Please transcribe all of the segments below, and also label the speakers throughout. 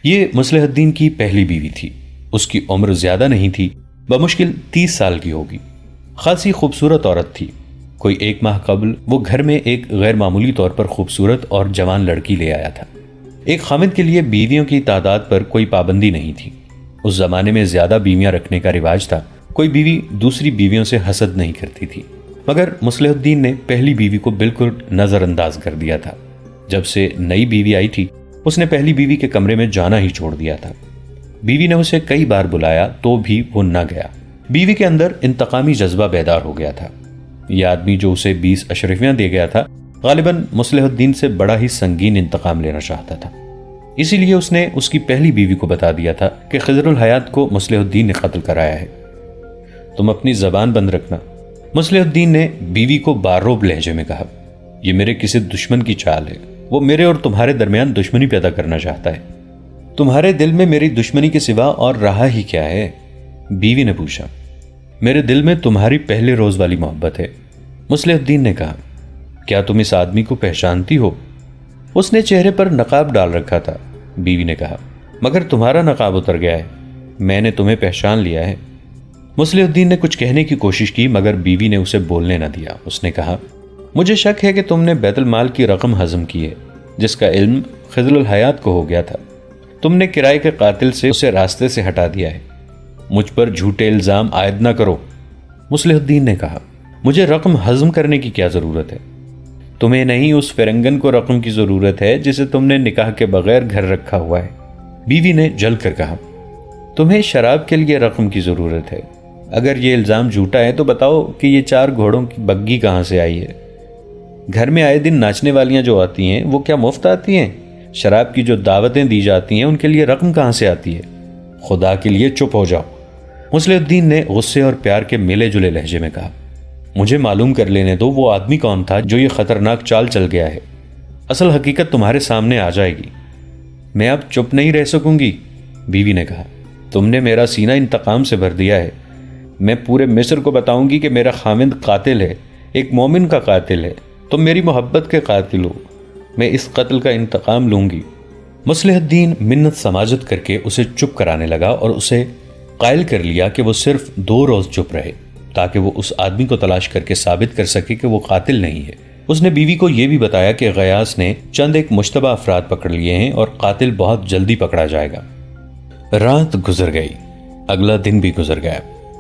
Speaker 1: یہ مصلح الدین کی پہلی بیوی تھی۔ اس کی عمر زیادہ نہیں تھی، بمشکل 30 سال کی ہوگی۔ خاصی خوبصورت عورت تھی۔ کوئی 1 ماہ قبل وہ گھر میں ایک غیر معمولی طور پر خوبصورت اور جوان لڑکی لے آیا تھا۔ ایک خامد کے لیے بیویوں کی تعداد پر کوئی پابندی نہیں تھی۔ اس زمانے میں زیادہ بیویاں رکھنے کا رواج تھا۔ کوئی بیوی دوسری بیویوں سے حسد نہیں کرتی تھی، مگر مصلح الدین نے پہلی بیوی کو بالکل نظر انداز کر دیا تھا۔ جب سے نئی بیوی آئی تھی، اس نے پہلی بیوی کے کمرے میں جانا ہی چھوڑ دیا تھا۔ بیوی نے اسے کئی بار بلایا تو بھی وہ نہ گیا۔ بیوی کے اندر انتقامی جذبہ بیدار ہو گیا تھا۔ یہ آدمی جو اسے 20 اشرفیاں دے گیا تھا، غالباً مصلح الدین سے بڑا ہی سنگین انتقام لینا چاہتا تھا۔ اسی لیے اس نے اس کی پہلی بیوی کو بتا دیا تھا کہ خضر الحیات کو مصلح الدین نے قتل کرایا ہے۔ تم اپنی زبان بند رکھنا، مصلح الدین نے بیوی کو باروب لہجے میں کہا۔ یہ میرے کسی دشمن کی چال ہے۔ وہ میرے اور تمہارے درمیان دشمنی پیدا کرنا چاہتا ہے۔ تمہارے دل میں میری دشمنی کے سوا اور رہا ہی کیا ہے؟ بیوی نے پوچھا۔ میرے دل میں تمہاری پہلے روز والی محبت ہے، مصلح الدین نے کہا۔ کیا تم اس آدمی کو پہچانتی ہو؟ اس نے چہرے پر نقاب ڈال رکھا تھا، بیوی نے کہا۔ مگر تمہارا نقاب اتر گیا ہے، میں نے تمہیں پہچان لیا ہے۔ مصلح الدین نے کچھ کہنے کی کوشش کی، مگر بیوی نے اسے بولنے نہ دیا۔ اس نے کہا، مجھے شک ہے کہ تم نے بیت المال کی رقم ہضم کی ہے، جس کا علم خضر الحیات کو ہو گیا تھا۔ تم نے کرائے کے قاتل سے اسے راستے سے ہٹا دیا ہے۔ مجھ پر جھوٹے الزام عائد نہ کرو، مصلح الدین نے کہا۔ مجھے رقم ہضم کرنے کی کیا ضرورت ہے؟ تمہیں نہیں، اس فرنگن کو رقم کی ضرورت ہے جسے تم نے نکاح کے بغیر گھر رکھا ہوا ہے، بیوی نے جل کر کہا۔ تمہیں شراب کے لیے رقم کی ضرورت ہے۔ اگر یہ الزام جھوٹا ہے تو بتاؤ کہ یہ 4 گھوڑوں کی بگی کہاں سے آئی ہے؟ گھر میں آئے دن ناچنے والیاں جو آتی ہیں وہ کیا مفت آتی ہیں؟ شراب کی جو دعوتیں دی جاتی ہیں ان کے لیے رقم کہاں سے آتی ہے؟ خدا کے لیے چپ ہو جاؤ، مصلح الدین نے غصے اور پیار کے ملے جلے لہجے میں کہا۔ مجھے معلوم کر لینے دو وہ آدمی کون تھا جو یہ خطرناک چال چل گیا ہے۔ اصل حقیقت تمہارے سامنے آ جائے گی۔ میں اب چپ نہیں رہ سکوں گی، بیوی نے کہا۔ تم نے میرا سینہ انتقام سے بھر دیا ہے۔ میں پورے مصر کو بتاؤں گی کہ میرا خاوند قاتل ہے، ایک مومن کا قاتل ہے۔ تم میری محبت کے قاتل ہو۔ میں اس قتل کا انتقام لوں گی۔ مصلح الدین منت سماجت کر کے اسے چپ کرانے لگا اور اسے قائل کر لیا کہ وہ صرف 2 روز چپ رہے تاکہ وہ اس آدمی کو تلاش کر کے ثابت کر سکے کہ وہ قاتل نہیں ہے۔ اس نے بیوی کو یہ بھی بتایا کہ غیاث نے چند ایک مشتبہ افراد پکڑ لیے ہیں اور قاتل بہت جلدی پکڑا جائے گا۔ رات گزر گئی، اگلا دن بھی گزر گیا۔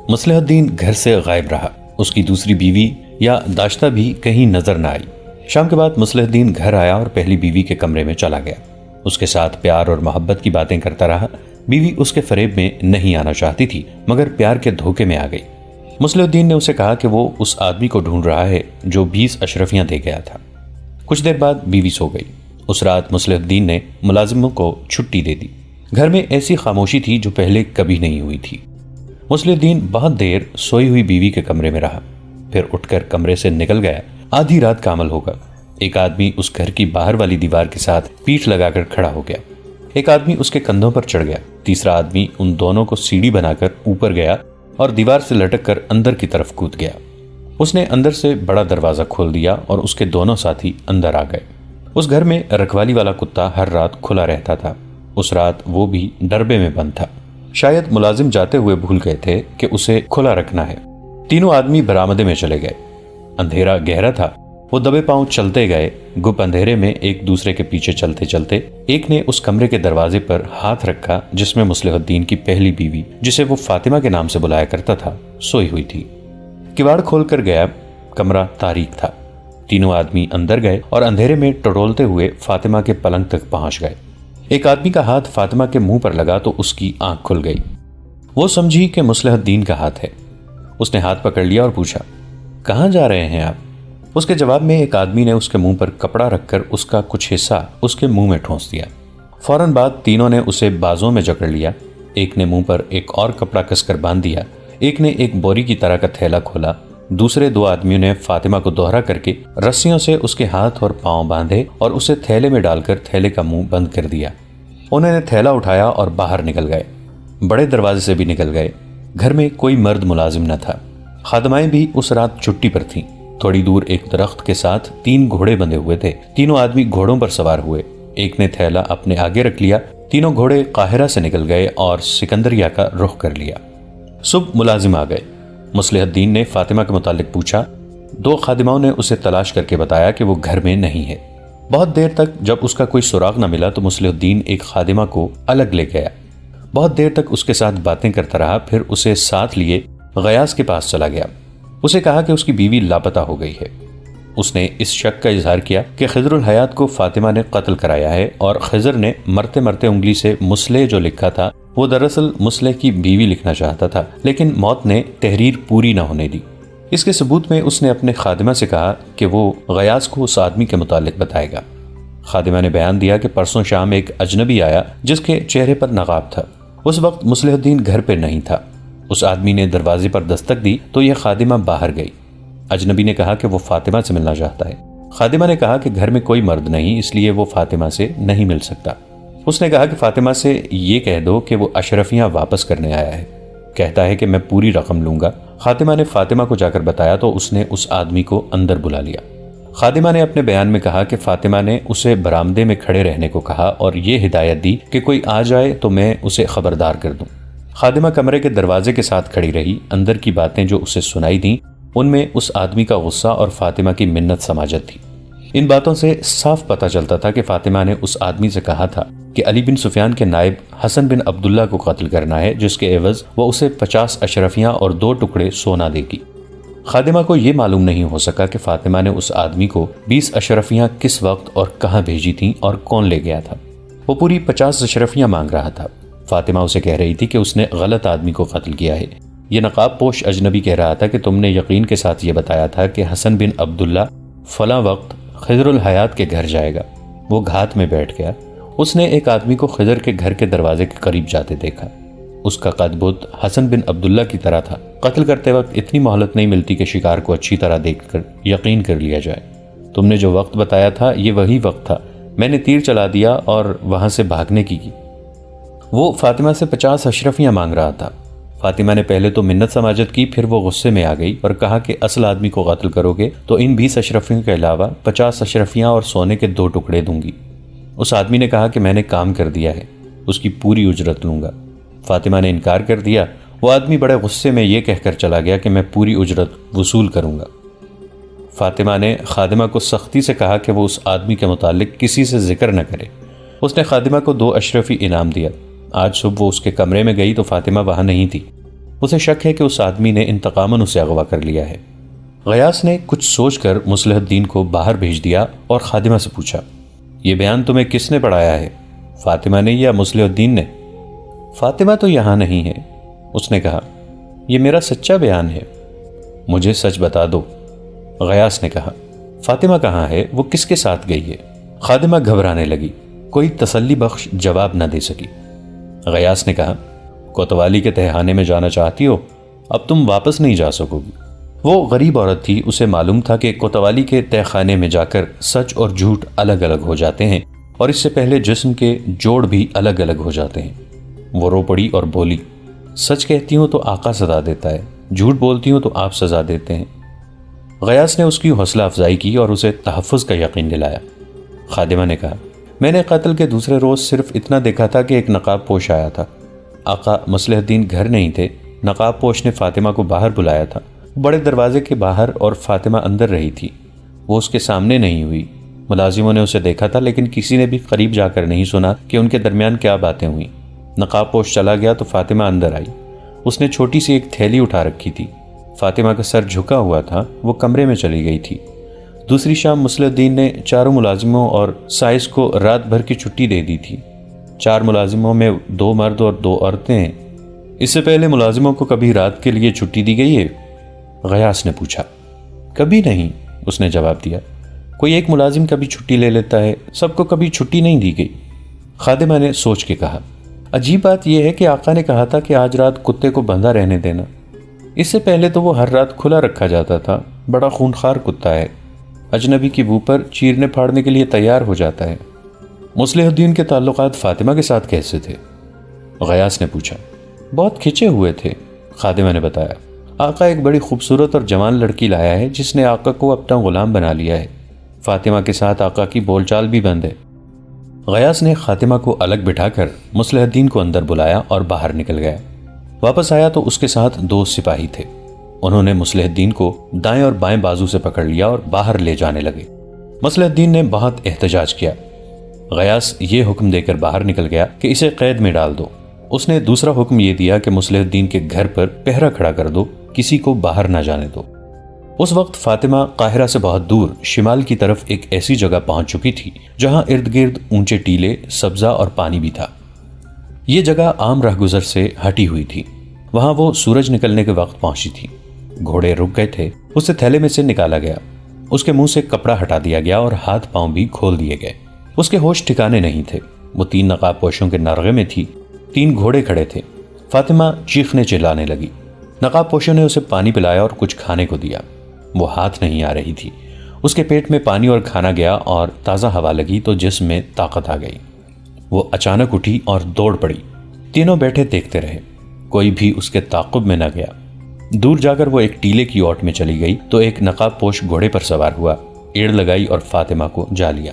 Speaker 1: مصلح الدین گھر سے غائب رہا۔ اس کی دوسری بیوی یا داشتہ بھی کہیں نظر نہ آئی۔ شام کے بعد مصلح الدین گھر آیا اور پہلی بیوی کے کمرے میں چلا گیا۔ اس کے ساتھ پیار اور محبت کی باتیں کرتا رہا۔ بیوی اس کے فریب میں نہیں آنا چاہتی تھی، مگر پیار کے دھوکے میں آ گئی۔ مصلح الدین نے اسے کہا کہ وہ اس آدمی کو ڈھونڈ رہا ہے جو 20 اشرفیاں دے گیا تھا۔ کچھ دیر بعد بیوی سو گئی۔ اس رات مصلح الدین نے ملازموں کو چھٹی دے دی۔ گھر میں ایسی خاموشی تھی جو پہلے کبھی نہیں ہوئی تھی۔ مصلح الدین بہت دیر سوئی ہوئی بیوی کے کمرے میں رہا، پھر اٹھ کر کمرے سے نکل گیا۔ آدھی رات کا عمل ہوگا۔ ایک آدمی اس گھر کی باہر والی دیوار کے ساتھ پیٹھ لگا کر کھڑا ہو گیا۔ ایک آدمی اس کے کندھوں پر چڑھ گیا۔ تیسرا آدمی ان دونوں کو سیڑھی بنا کر اوپر گیا اور دیوار سے لٹک کر اندر کی طرف کود گیا۔ اس نے اندر سے بڑا دروازہ کھول دیا اور اس کے دونوں ساتھی اندر آ گئے۔ اس گھر میں رکھوالی والا کتا ہر رات کھلا رہتا تھا۔ اس رات وہ بھی ڈربے میں بند تھا۔ شاید ملازم جاتے ہوئے بھول گئے تھے کہ اسے کھلا رکھنا ہے۔ تینوں آدمی برآمدے میں چلے گئے۔ اندھیرا گہرا تھا۔ وہ دبے پاؤں چلتے گئے، گپ اندھیرے میں ایک دوسرے کے پیچھے چلتے چلتے ایک نے اس کمرے کے دروازے پر ہاتھ رکھا جس میں مصلح الدین کی پہلی بیوی، جسے وہ فاطمہ کے نام سے بلایا کرتا تھا، سوئی ہوئی تھی۔ کواڑ کھول کر گیا۔ کمرہ تاریک تھا۔ تینوں آدمی اندر گئے اور اندھیرے میں ٹٹولتے ہوئے فاطمہ کے پلنگ تک پہنچ گئے۔ ایک آدمی کا ہاتھ فاطمہ کے منہ پر لگا تو اس کی آنکھ کھل گئی۔ وہ سمجھی کہ مصلح الدین کا ہاتھ ہے۔ اس نے ہاتھ پکڑ لیا اور پوچھا، کہاں جا رہے ہیں آپ؟ اس کے جواب میں ایک آدمی نے اس کے منہ پر کپڑا رکھ کر اس کا کچھ حصہ اس کے منہ میں ٹھونس دیا۔ فوراً بعد تینوں نے اسے بازوں میں جکڑ لیا۔ ایک نے منہ پر ایک اور کپڑا کس کر باندھ دیا۔ ایک نے ایک بوری کی طرح کا تھیلا کھولا۔ دوسرے 2 آدمیوں نے فاطمہ کو دوہرا کر کے رسیوں سے اس کے ہاتھ اور پاؤں باندھے اور اسے تھیلے میں ڈال کر تھیلے کا منہ بند کر دیا۔ انہوں نے تھیلا اٹھایا اور باہر نکل گئے۔ بڑے دروازے سے بھی نکل گئے۔ گھر میں کوئی مرد ملازم نہ تھا۔ خادمائیں بھی اس رات چھٹی پر تھیں۔ تھوڑی دور ایک درخت کے ساتھ 3 گھوڑے بندھے ہوئے تھے۔ تینوں آدمی گھوڑوں پر سوار ہوئے۔ ایک نے تھیلا اپنے آگے رکھ لیا، تینوں گھوڑے قاہرہ سے نکل گئے اور سکندریہ کا رخ کر لیا۔ صبح ملازم آ گئے۔ مصلح الدین نے فاطمہ کے متعلق پوچھا۔ 2 خادماؤں نے اسے تلاش کر کے بتایا کہ وہ گھر میں نہیں ہے۔ بہت دیر تک جب اس کا کوئی سراغ نہ ملا تو مصلح الدین ایک خادمہ کو الگ لے گیا۔ بہت دیر تک اس کے ساتھ باتیں کرتا رہا، پھر اسے ساتھ لیے غیاث کے پاس چلا گیا۔ اسے کہا کہ اس کی بیوی لاپتہ ہو گئی ہے۔ اس نے اس شک کا اظہار کیا کہ خضر الحیات کو فاطمہ نے قتل کرایا ہے، اور خضر نے مرتے مرتے انگلی سے مصلح جو لکھا تھا وہ دراصل مصلح کی بیوی لکھنا چاہتا تھا، لیکن موت نے تحریر پوری نہ ہونے دی۔ اس کے ثبوت میں اس نے اپنے خادمہ سے کہا کہ وہ غیاث کو اس آدمی کے متعلق بتائے گا۔ خادمہ نے بیان دیا کہ پرسوں شام ایک اجنبی آیا جس کے چہرے پر نقاب تھا۔ اس وقت مصلح الدین گھر پہ نہیں تھا۔ اس آدمی نے دروازے پر دستک دی تو یہ خادمہ باہر گئی۔ اجنبی نے کہا کہ وہ فاطمہ سے ملنا چاہتا ہے۔ خادمہ نے کہا کہ گھر میں کوئی مرد نہیں، اس لیے وہ فاطمہ سے نہیں مل سکتا۔ اس نے کہا کہ فاطمہ سے یہ کہہ دو کہ وہ اشرفیاں واپس کرنے آیا ہے، کہتا ہے کہ میں پوری رقم لوں گا۔ خادمہ نے فاطمہ کو جا کر بتایا تو اس نے اس آدمی کو اندر بلا لیا۔ خادمہ نے اپنے بیان میں کہا کہ فاطمہ نے اسے برآمدے میں کھڑے رہنے کو کہا اور یہ ہدایت دی کہ کوئی آ جائے تو میں اسے خبردار کر دوں۔ خادمہ کمرے کے دروازے کے ساتھ کھڑی رہی۔ اندر کی باتیں جو اسے سنائی دیں ان میں اس آدمی کا غصہ اور فاطمہ کی منت سماجت تھی۔ ان باتوں سے صاف پتہ چلتا تھا کہ فاطمہ نے اس آدمی سے کہا تھا کہ علی بن سفیان کے نائب حسن بن عبداللہ کو قتل کرنا ہے، جس کے عوض وہ اسے 50 اشرفیاں اور 2 ٹکڑے سونا دے گی۔ خادمہ کو یہ معلوم نہیں ہو سکا کہ فاطمہ نے اس آدمی کو 20 اشرفیاں کس وقت اور کہاں بھیجی تھیں اور کون لے گیا تھا۔ وہ پوری 50 اشرفیاں مانگ رہا تھا۔ فاطمہ اسے کہہ رہی تھی کہ اس نے غلط آدمی کو قتل کیا ہے۔ یہ نقاب پوش اجنبی کہہ رہا تھا کہ تم نے یقین کے ساتھ یہ بتایا تھا کہ حسن بن عبداللہ فلاں وقت خضر الحیات کے گھر جائے گا۔ وہ گھات میں بیٹھ گیا۔ اس نے ایک آدمی کو خضر کے گھر کے دروازے کے قریب جاتے دیکھا۔ اس کا قد بت حسن بن عبداللہ کی طرح تھا۔ قتل کرتے وقت اتنی مہلت نہیں ملتی کہ شکار کو اچھی طرح دیکھ کر یقین کر لیا جائے۔ تم نے جو وقت بتایا تھا یہ وہی وقت تھا۔ میں نے تیر چلا دیا اور وہاں سے بھاگنے کی۔ وہ فاطمہ سے 50 اشرفیاں مانگ رہا تھا۔ فاطمہ نے پہلے تو منت سماجت کی، پھر وہ غصے میں آ گئی اور کہا کہ اصل آدمی کو قتل کرو گے تو ان 20 اشرفیوں کے علاوہ 50 اشرفیاں اور سونے کے 2 ٹکڑے دوں گی۔ اس آدمی نے کہا کہ میں نے کام کر دیا ہے، اس کی پوری اجرت لوں گا۔ فاطمہ نے انکار کر دیا۔ وہ آدمی بڑے غصے میں یہ کہہ کر چلا گیا کہ میں پوری اجرت وصول کروں گا۔ فاطمہ نے خادمہ کو سختی سے کہا کہ وہ اس آدمی کے متعلق کسی سے ذکر نہ کرے۔ اس نے خادمہ کو 2 اشرفی انعام دیا۔ آج صبح وہ اس کے کمرے میں گئی تو فاطمہ وہاں نہیں تھی۔ اسے شک ہے کہ اس آدمی نے انتقاماً اسے اغوا کر لیا ہے۔ غیاث نے کچھ سوچ کر مصلح الدین کو باہر بھیج دیا اور خادمہ سے پوچھا، یہ بیان تمہیں کس نے پڑھایا ہے، فاطمہ نے یا مصلح الدین نے؟ فاطمہ تو یہاں نہیں ہے۔ اس نے کہا، یہ میرا سچا بیان ہے، مجھے سچ بتا دو۔ غیاث نے کہا، فاطمہ کہاں ہے، وہ کس کے ساتھ گئی ہے؟ خادمہ گھبرانے لگی، کوئی تسلی بخش جواب نہ دے سکی۔ غیاث نے کہا، کوتوالی کے تہخانے میں جانا چاہتی ہو؟ اب تم واپس نہیں جا سکو گی۔ وہ غریب عورت تھی، اسے معلوم تھا کہ کوتوالی کے تہخانے میں جا کر سچ اور جھوٹ الگ الگ ہو جاتے ہیں، اور اس سے پہلے جسم کے جوڑ بھی الگ الگ ہو جاتے ہیں۔ وہ رو پڑی اور بولی، سچ کہتی ہوں تو آقا سزا دیتا ہے، جھوٹ بولتی ہوں تو آپ سزا دیتے ہیں۔ غیاث نے اس کی حوصلہ افزائی کی اور اسے تحفظ کا یقین دلایا۔ خادمہ نے کہا، میں نے قتل کے دوسرے روز صرف اتنا دیکھا تھا کہ ایک نقاب پوش آیا تھا۔ آقا مصلح الدین گھر نہیں تھے۔ نقاب پوش نے فاطمہ کو باہر بلایا تھا۔ بڑے دروازے کے باہر اور فاطمہ اندر رہی تھی۔ وہ اس کے سامنے نہیں ہوئی۔ ملازموں نے اسے دیکھا تھا لیکن کسی نے بھی قریب جا کر نہیں سنا کہ ان کے درمیان کیا باتیں ہوئیں۔ نقاب پوش چلا گیا تو فاطمہ اندر آئی۔ اس نے چھوٹی سی ایک تھیلی اٹھا رکھی تھی۔ فاطمہ کا سر جھکا ہوا تھا۔ وہ کمرے میں چلی گئی تھی۔ دوسری شام مصلح الدین نے 4 ملازموں اور سائز کو رات بھر کی چھٹی دے دی تھی۔ 4 ملازموں میں 2 مرد اور 2 عورتیں ہیں۔ اس سے پہلے ملازموں کو کبھی رات کے لیے چھٹی دی گئی ہے؟ غیاث نے پوچھا۔ کبھی نہیں، اس نے جواب دیا۔ کوئی ایک ملازم کبھی چھٹی لے لیتا ہے، سب کو کبھی چھٹی نہیں دی گئی۔ خادمہ نے سوچ کے کہا، عجیب بات یہ ہے کہ آقا نے کہا تھا کہ آج رات کتے کو بندھا رہنے دینا۔ اس سے پہلے تو وہ ہر رات کھلا رکھا جاتا تھا۔ بڑا خونخوار کتا ہے، اجنبی کی بو پر چیرنے پھاڑنے کے لیے تیار ہو جاتا ہے۔ مصلح الدین کے تعلقات فاطمہ کے ساتھ کیسے تھے؟ غیاث نے پوچھا۔ بہت کھچے ہوئے تھے، خادمہ نے بتایا۔ آقا ایک بڑی خوبصورت اور جوان لڑکی لایا ہے جس نے آقا کو اپنا غلام بنا لیا ہے۔ فاطمہ کے ساتھ آقا کی بول چال بھی بند ہے۔ غیاث نے خاتمہ کو الگ بٹھا کر مصلح الدین کو اندر بلایا اور باہر نکل گیا۔ واپس آیا تو اس کے ساتھ 2 سپاہی تھے۔ انہوں نے مصلح الدین کو دائیں اور بائیں بازو سے پکڑ لیا اور باہر لے جانے لگے۔ مصلح الدین نے بہت احتجاج کیا۔ غیاث یہ حکم دے کر باہر نکل گیا کہ اسے قید میں ڈال دو۔ اس نے دوسرا حکم یہ دیا کہ مصلح الدین کے گھر پر پہرا کھڑا کر دو، کسی کو باہر نہ جانے دو۔ اس وقت فاطمہ قاہرہ سے بہت دور شمال کی طرف ایک ایسی جگہ پہنچ چکی تھی جہاں ارد گرد اونچے ٹیلے، سبزہ اور پانی بھی تھا۔ یہ جگہ عام رہگزر سے ہٹی ہوئی تھی۔ وہاں وہ سورج نکلنے کے وقت پہنچی تھی۔ گھوڑے رک گئے تھے۔ اسے تھیلے میں سے نکالا گیا۔ اس کے منہ سے کپڑا ہٹا دیا گیا اور ہاتھ پاؤں بھی کھول دیے گئے۔ اس کے ہوش ٹھکانے نہیں تھے۔ وہ 3 نقاب پوشوں کے نرغے میں تھی۔ 3 گھوڑے کھڑے تھے۔ فاطمہ چیخنے چلانے لگی۔ نقاب پوشوں نے اسے پانی پلایا اور کچھ کھانے کو دیا۔ وہ ہاتھ نہیں آ رہی تھی۔ اس کے پیٹ میں پانی اور کھانا گیا اور تازہ ہوا لگی تو جسم میں طاقت آ گئی۔ وہ اچانک اٹھی اور دوڑ پڑی۔ تینوں بیٹھے دیکھتے رہے۔ کوئی بھی اس کے تعاقب میں نہ گیا۔ دور جا کر وہ ایک ٹیلے کی اوٹ میں چلی گئی تو ایک نقاب پوش گھوڑے پر سوار ہوا، ایڑ لگائی اور فاطمہ کو جا لیا۔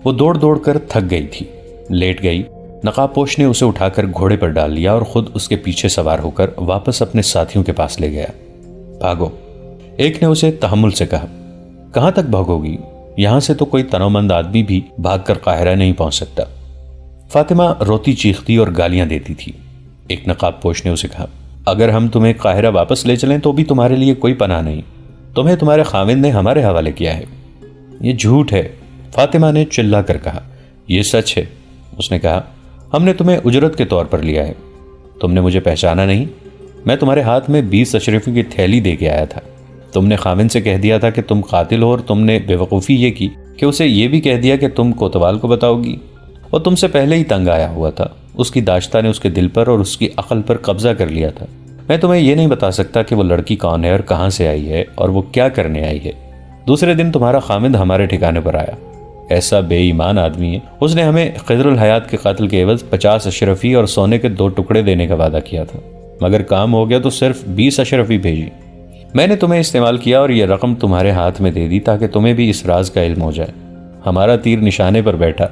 Speaker 1: وہ دوڑ دوڑ کر تھک گئی تھی، لیٹ گئی۔ نقاب پوش نے اسے اٹھا کر گھوڑے پر ڈال لیا اور خود اس کے پیچھے سوار ہو کر واپس اپنے ساتھیوں کے پاس لے گیا۔ بھاگو، ایک نے اسے تحمل سے کہا۔ کہاں تک بھاگو گی؟ یہاں سے تو کوئی تنومند آدمی بھی بھاگ کر قاہرہ نہیں پہنچ سکتا۔ فاطمہ روتی چیختی اور گالیاں دیتی تھی۔ ایک نقاب پوش نے اسے کہا، اگر ہم تمہیں قاہرہ واپس لے چلیں تو بھی تمہارے لیے کوئی پناہ نہیں۔ تمہیں تمہارے خاوند نے ہمارے حوالے کیا ہے۔ یہ جھوٹ ہے، فاطمہ نے چلا کر کہا۔ یہ سچ ہے، اس نے کہا۔ ہم نے تمہیں اجرت کے طور پر لیا ہے۔ تم نے مجھے پہچانا نہیں؟ میں تمہارے ہاتھ میں 20 اشرفی کی تھیلی دے کے آیا تھا۔ تم نے خاوند سے کہہ دیا تھا کہ تم قاتل ہو اور تم نے بے وقوفی یہ کی کہ اسے یہ بھی کہہ دیا کہ تم کوتوال کو بتاؤ گی۔ وہ تم سے پہلے ہی تنگ آیا ہوا تھا۔ اس کی داشتہ نے اس کے دل پر اور اس کی عقل پر قبضہ کر لیا تھا۔ میں تمہیں یہ نہیں بتا سکتا کہ وہ لڑکی کون ہے اور کہاں سے آئی ہے اور وہ کیا کرنے آئی ہے۔ دوسرے دن تمہارا خاوند ہمارے ٹھکانے پر آیا۔ ایسا بے ایمان آدمی ہے، اس نے ہمیں خضر الحیات کے قاتل کے عوض 50 اشرفی اور سونے کے 2 ٹکڑے دینے کا وعدہ کیا تھا، مگر کام ہو گیا تو صرف 20 اشرفی بھیجی۔ میں نے تمہیں استعمال کیا اور یہ رقم تمہارے ہاتھ میں دے دی تاکہ تمہیں بھی اس راز کا علم ہو جائے۔ ہمارا تیر نشانے پر بیٹھا۔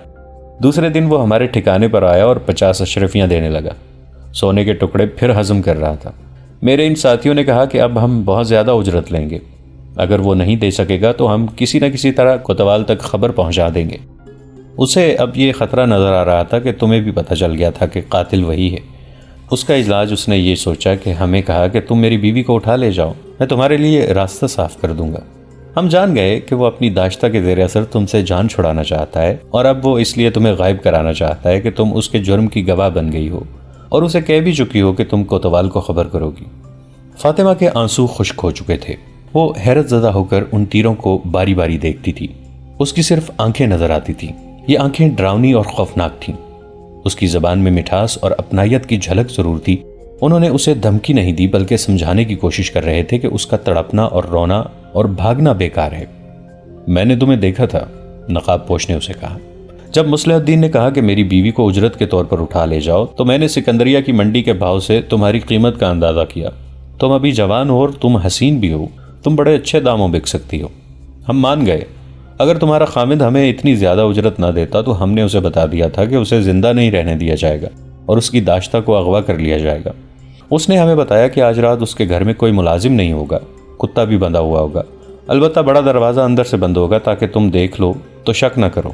Speaker 1: دوسرے دن وہ ہمارے ٹھکانے پر آیا اور 50 اشرفیاں دینے لگا۔ سونے کے ٹکڑے پھر ہضم کر رہا تھا۔ میرے ان ساتھیوں نے کہا کہ اب ہم بہت زیادہ اجرت لیں گے۔ اگر وہ نہیں دے سکے گا تو ہم کسی نہ کسی طرح کوتوال تک خبر پہنچا دیں گے۔ اسے اب یہ خطرہ نظر آ رہا تھا کہ تمہیں بھی پتہ چل گیا تھا کہ قاتل وہی ہے۔ اس کا علاج اس نے یہ سوچا کہ ہمیں کہا کہ تم میری بیوی کو اٹھا لے جاؤ، میں تمہارے لیے راستہ صاف کر دوں گا۔ ہم جان گئے کہ وہ اپنی داشتہ کے زیر اثر تم سے جان چھڑانا چاہتا ہے اور اب وہ اس لیے تمہیں غائب کرانا چاہتا ہے کہ تم اس کے جرم کی گواہ بن گئی ہو اور اسے کہہ بھی چکی ہو کہ تم کوتوال کو خبر کرو گی۔ فاطمہ کے آنسو خشک ہو چکے تھے۔ وہ حیرت زدہ ہو کر ان تیروں کو باری باری دیکھتی تھی۔ اس کی صرف آنکھیں نظر آتی تھیں۔ یہ آنکھیں ڈراؤنی اور خوفناک تھیں۔ اس کی زبان میں مٹھاس اور اپنائیت کی جھلک ضرور تھی۔ انہوں نے اسے دھمکی نہیں دی بلکہ سمجھانے کی کوشش کر رہے تھے کہ اس کا تڑپنا اور رونا اور بھاگنا بیکار ہے۔ میں نے تمہیں دیکھا تھا، نقاب پوش نے اسے کہا۔ جب مصلح الدین نے کہا کہ میری بیوی کو اجرت کے طور پر اٹھا لے جاؤ تو میں نے سکندریہ کی منڈی کے بھاؤ سے تمہاری قیمت کا اندازہ کیا۔ تم ابھی جوان ہو اور تم حسین بھی ہو، تم بڑے اچھے داموں بک سکتی ہو۔ ہم مان گئے۔ اگر تمہارا خاوند ہمیں اتنی زیادہ اجرت نہ دیتا تو ہم نے اسے بتا دیا تھا کہ اسے زندہ نہیں رہنے دیا جائے گا اور اس کی داشتہ کو اغوا کر لیا جائے گا۔ اس نے ہمیں بتایا کہ آج رات اس کے گھر میں کوئی ملازم نہیں ہوگا، کتا بھی بندھا ہوا ہوگا، البتہ بڑا دروازہ اندر سے بند ہوگا تاکہ تم دیکھ لو تو شک نہ کرو۔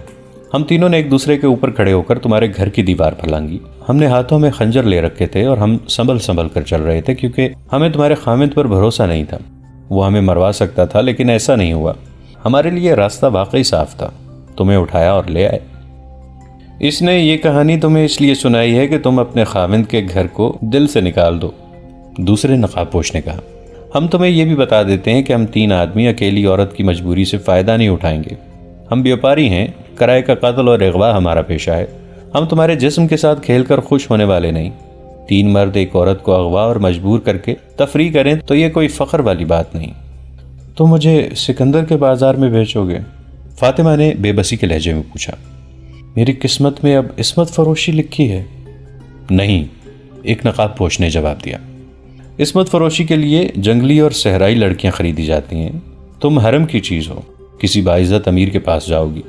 Speaker 1: ہم تینوں نے ایک دوسرے کے اوپر کھڑے ہو کر تمہارے گھر کی دیوار پھلانگی۔ ہم نے ہاتھوں میں خنجر لے رکھے تھے اور ہم سنبھل کر چل رہے تھے کیونکہ ہمیں تمہارے خاوند پر بھروسہ نہیں تھا۔ وہ ہمیں مروا سکتا تھا لیکن ایسا نہیں ہوا۔ ہمارے لیے راستہ واقعی صاف تھا، تمہیں اٹھایا اور لے آئے۔ اس نے یہ کہانی تمہیں اس لیے سنائی ہے کہ تم اپنے خاوند کے گھر کو دل سے نکال دو، دوسرے نقاب پوش نے کہا۔ ہم تمہیں یہ بھی بتا دیتے ہیں کہ ہم 3 آدمی اکیلی عورت کی مجبوری سے فائدہ نہیں اٹھائیں گے۔ ہم بیوپاری ہیں، کرائے کا قتل اور اغوا ہمارا پیشہ ہے۔ ہم تمہارے جسم کے ساتھ کھیل کر خوش ہونے والے نہیں۔ 3 مرد ایک عورت کو اغوا اور مجبور کر کے تفریح کریں تو یہ کوئی فخر والی بات نہیں۔ تو مجھے سکندر کے بازار میں بیچو گے؟ فاطمہ نے بے بسی کے لہجے میں پوچھا۔ میری قسمت میں اب عصمت فروشی لکھی ہے؟ نہیں، ایک نقاب پوش نے جواب دیا۔ عصمت فروشی کے لیے جنگلی اور صحرائی لڑکیاں خریدی جاتی ہیں۔ تم حرم کی چیز ہو، کسی باعزت امیر کے پاس جاؤ گی،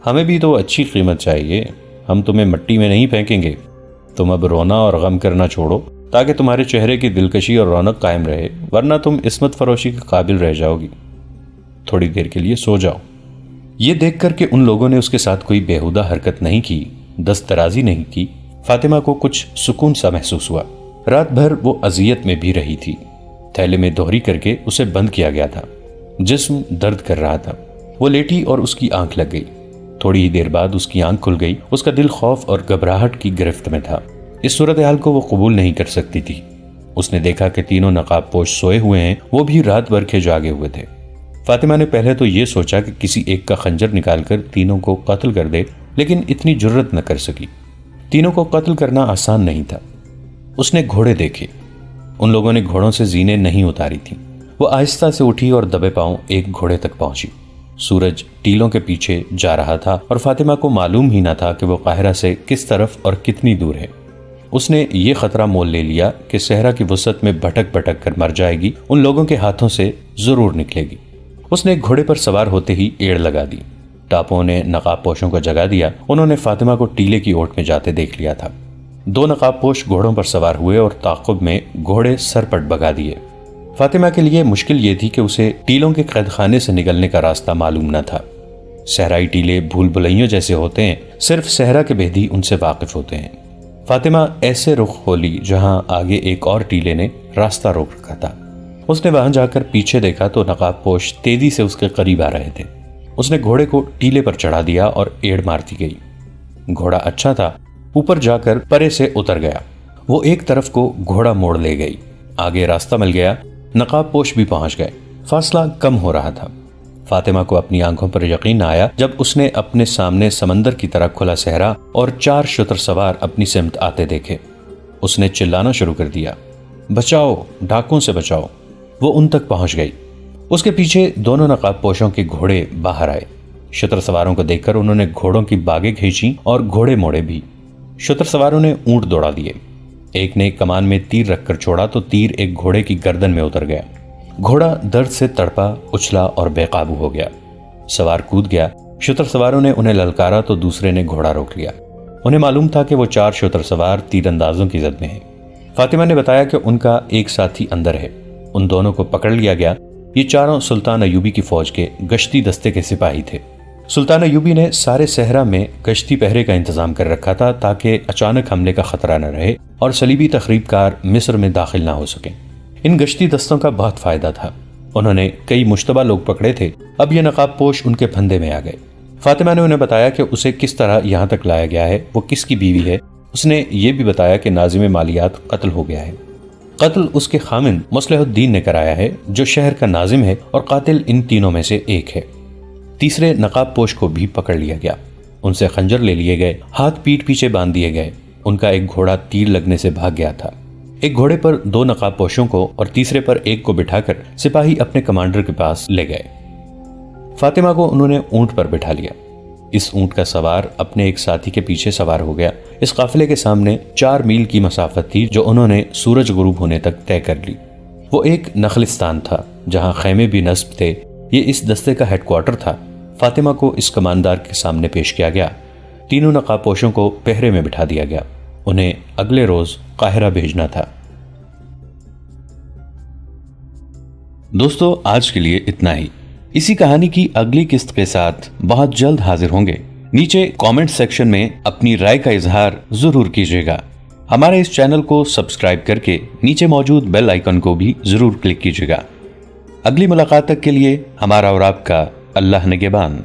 Speaker 1: ہمیں بھی تو اچھی قیمت چاہیے۔ ہم تمہیں مٹی میں نہیں پھینکیں گے۔ تم اب رونا اور غم کرنا چھوڑو تاکہ تمہارے چہرے کی دلکشی اور رونق قائم رہے، ورنہ تم عصمت فروشی کے قابل رہ جاؤ گی۔ تھوڑی دیر کے لیے سو جاؤ۔ یہ دیکھ کر کہ ان لوگوں نے اس کے ساتھ کوئی بیہودہ حرکت نہیں کی، دست درازی نہیں کی، فاطمہ کو کچھ سکون سا محسوس ہوا۔ رات بھر وہ اذیت میں بھی رہی تھی۔ تھیلے میں دوہری کر کے اسے بند کیا گیا تھا۔ جسم درد کر رہا تھا۔ وہ لیٹی اور اس کی آنکھ لگ گئی۔ تھوڑی ہی دیر بعد اس کی آنکھ کھل گئی۔ اس کا دل خوف اور گھبراہٹ کی گرفت میں تھا۔ اس صورتحال کو وہ قبول نہیں کر سکتی تھی۔ اس نے دیکھا کہ تینوں نقاب پوش سوئے ہوئے ہیں، وہ بھی رات بھر کے جاگے ہوئے تھے۔ فاطمہ نے پہلے تو یہ سوچا کہ کسی ایک کا خنجر نکال کر تینوں کو قتل کر دے، لیکن اتنی جرت نہ کر سکی۔ تینوں کو قتل کرنا آسان نہیں تھا۔ اس نے گھوڑے دیکھے۔ ان لوگوں نے گھوڑوں سے زینے نہیں اتاری تھیں۔ وہ آہستہ سے اٹھی اور دبے پاؤں ایک گھوڑے تک پہنچی۔ سورج ٹیلوں کے پیچھے جا رہا تھا اور فاطمہ کو معلوم ہی نہ تھا کہ وہ قاہرہ سے کس طرف اور کتنی دور ہے۔ اس نے یہ خطرہ مول لے لیا کہ صحرا کی وسعت میں بھٹک بھٹک کر مر جائے گی، ان لوگوں کے ہاتھوں سے ضرور نکلے گی۔ اس نے ایک گھوڑے پر سوار ہوتے ہی ایڑ لگا دی۔ ٹاپوں نے نقاب پوشوں کو جگا دیا۔ انہوں نے فاطمہ کو ٹیلے کی اوٹ میں جاتے دیکھ لیا تھا۔ دو نقاب پوش گھوڑوں پر سوار ہوئے اور تعاقب میں گھوڑے سر پٹ بگا دیے۔ فاطمہ کے لیے مشکل یہ تھی کہ اسے ٹیلوں کے قید خانے سے نکلنے کا راستہ معلوم نہ تھا۔ صحرائی ٹیلے بھول بھلیوں جیسے ہوتے ہیں، صرف صحرا کے بھیدی ان سے واقف ہوتے ہیں۔ فاطمہ ایسے رخ کھولی جہاں آگے ایک اور ٹیلے نے راستہ روک رکھا تھا۔ اس نے وہاں جا کر پیچھے دیکھا تو نقاب پوش تیزی سے اس کے قریب آ رہے تھے۔ اس نے گھوڑے کو ٹیلے پر چڑھا دیا اور ایڑ مارتی گئی۔ گھوڑا اچھا تھا، اوپر جا کر پرے سے اتر گیا۔ وہ ایک طرف کو گھوڑا موڑ لے گئی۔ آگے راستہ مل گیا۔ نقاب پوش بھی پہنچ گئے۔ فاصلہ کم ہو رہا تھا۔ فاطمہ کو اپنی آنکھوں پر یقین نہ آیا جب اس نے اپنے سامنے سمندر کی طرح کھلا صحرا اور 4 شتر سوار اپنی سمت آتے دیکھے۔ اس نے چلانا شروع کر دیا، بچاؤ، ڈاکوں سے بچاؤ۔ وہ ان تک پہنچ گئی۔ اس کے پیچھے دونوں نقاب پوشوں کے گھوڑے باہر آئے۔ شتر سواروں کو دیکھ کر انہوں نے گھوڑوں کی باگیں کھینچی اور گھوڑے موڑے بھی۔ شتر سواروں نے اونٹ دوڑا دیے۔ ایک نے کمان میں تیر رکھ کر چھوڑا تو تیر ایک گھوڑے کی گردن میں اتر گیا۔ گھوڑا درد سے تڑپا، اچھلا اور بے قابو ہو گیا۔ سوار کود گیا۔ شتر سواروں نے انہیں للکارا تو دوسرے نے گھوڑا روک لیا۔ انہیں معلوم تھا کہ وہ 4 شتر سوار تیر اندازوں کی زد میں ہیں۔ فاطمہ نے بتایا کہ ان کا ایک ساتھی اندر ہے۔ ان دونوں کو پکڑ لیا گیا۔ یہ چاروں سلطان ایوبی کی فوج کے گشتی دستے کے سپاہی تھے۔ سلطان ایوبی نے سارے صحرا میں گشتی پہرے کا انتظام کر رکھا تھا تاکہ اچانک حملے کا خطرہ نہ رہے اور صلیبی تخریب کار مصر میں داخل نہ ہو سکیں۔ ان گشتی دستوں کا بہت فائدہ تھا۔ انہوں نے کئی مشتبہ لوگ پکڑے تھے۔ اب یہ نقاب پوش ان کے پھندے میں آ گئے۔ فاطمہ نے انہیں بتایا کہ اسے کس طرح یہاں تک لایا گیا ہے، وہ کس کی بیوی ہے۔ اس نے یہ بھی بتایا کہ ناظم مالیات قتل ہو گیا ہے۔ قتل اس کے خامن مصلح الدین نے کرایا ہے، جو شہر کا ناظم ہے، اور قاتل ان تینوں میں سے ایک ہے۔ تیسرے نقاب پوش کو بھی پکڑ لیا گیا۔ ان سے خنجر لے لیے گئے، ہاتھ پیٹ پیچھے باندھ دیے گئے۔ ان کا ایک گھوڑا تیر لگنے سے بھاگ گیا تھا۔ ایک گھوڑے پر 2 نقاب پوشوں کو اور تیسرے پر ایک کو بٹھا کر سپاہی اپنے کمانڈر کے پاس لے گئے۔ فاطمہ کو انہوں نے اونٹ پر بٹھا لیا۔ اس اونٹ کا سوار اپنے ایک ساتھی کے پیچھے سوار ہو گیا۔ اس قافلے کے سامنے 4 میل کی مسافت تھی جو انہوں نے سورج غروب ہونے تک طے کر لی۔ وہ ایک نخلستان تھا جہاں خیمے بھی نصب تھے۔ یہ اس دستے کا ہیڈ کوارٹر تھا۔ فاطمہ کو اس کماندار کے سامنے پیش کیا گیا۔ تینوں نقاب پوشوں کو پہرے میں بٹھا دیا گیا۔ انہیں اگلے روز قاہرہ بھیجنا تھا۔ دوستو، آج کے لیے اتنا ہی۔ اسی کہانی کی اگلی قسط کے ساتھ بہت جلد حاضر ہوں گے۔ نیچے کامنٹ سیکشن میں اپنی رائے کا اظہار ضرور کیجیے گا۔ ہمارے اس چینل کو سبسکرائب کر کے نیچے موجود بیل آئیکن کو بھی ضرور کلک کیجیے گا۔ اگلی ملاقات تک کے لیے ہمارا اور آپ کا اللہ نگہبان۔